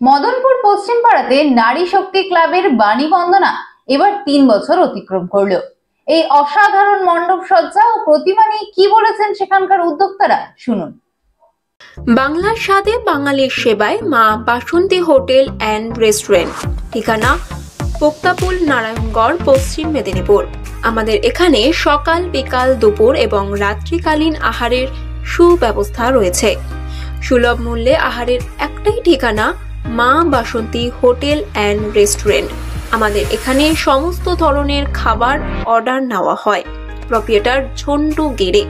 মদনপুর পশ্চিম পাড়াতে নারী শক্তি ক্লাবের বাণী বন্দনা এবার ৩ বছর অতিক্রম করলো। এই অসাধারণ মণ্ডপ সজ্জা ও প্রতিমা নিয়ে কি বলেছেন সেখানকার উদ্যোক্তারা, শুনুন। বাংলার স্বাদে বাঙালির সেবায় মা বাসন্তী হোটেল অ্যান্ড রেস্টুরেন্ট, ঠিকানা পোক্তাপুল, নারায়ণগড়, পশ্চিম মেদিনীপুর। আমাদের এখানে সকাল, বিকাল, দুপুর এবং রাত্রিকালীন আহারের সুব্যবস্থা রয়েছে। সুলভ মূল্যে আহারের একটাই ঠিকানা, মা বাসন্তী হোটেল অ্যান্ড রেস্টুরেন্ট। আমাদের এখানে সমস্ত ধরনের খাবার অর্ডার নেওয়া হয়। প্রপ্রিয়েটার ঝন্টু গেড়ে।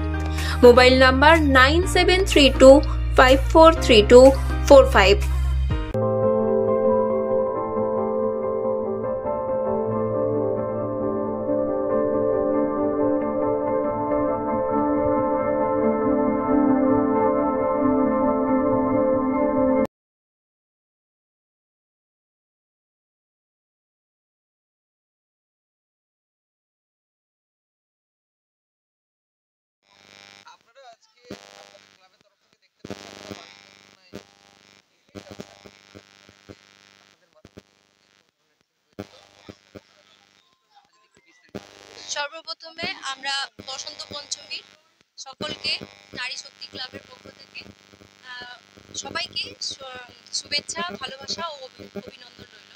Mobile number 9732543245। আপনারা আজকে আপনাদের ক্লাবের তরফ থেকে দেখতে পাচ্ছেন সর্বপ্রথমে আমরা বসন্ত পঞ্চমীর সকলকে নারী শক্তি ক্লাবের পক্ষ থেকে সবাইকে শুভেচ্ছা, ভালোবাসা ও অভিনন্দন রইল।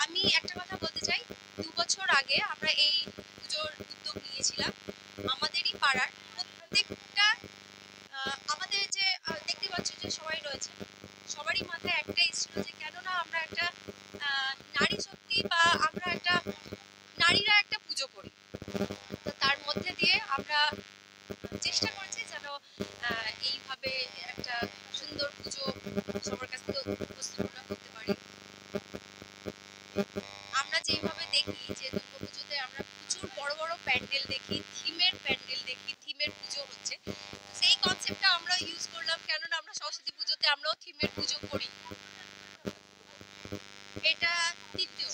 আমি একটা কথা বলতে চাই, 2 বছর আগে আমরা এই পুজোর উদ্যোগ নিয়েছিলাম। আমাদেরই পাড়ার প্রত্যেকটা আমাদের যে দেখতে পাচ্ছি যে সবাই রয়েছে, সবারই মাথায় একটাই ছিল যে কেন না আমরা একটা নারী শক্তি বা আমরা একটা নারীরা একটা পুজো করি। তো তার মধ্যে দিয়ে আমরা চেষ্টা করছি যেন এইভাবে একটা সুন্দর পুজো সবার কাছ থেকে উপস্থাপনা করতে পারি। আমরা যেভাবে দেখি যে দুর্গাপুজোতে আমরা প্রচুর বড় বড় প্যান্ডেল দেখি, থিমের প্যান্ডেল দেখি, থিমের পুজো হচ্ছে, সেই কনসেপ্টটা আমরা ইউজ করলাম। কেননা আমরা সরস্বতী পুজোতে আমরাও থিমের পুজো করি। এটা তৃতীয়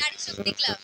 নারী শক্তি ক্লাব।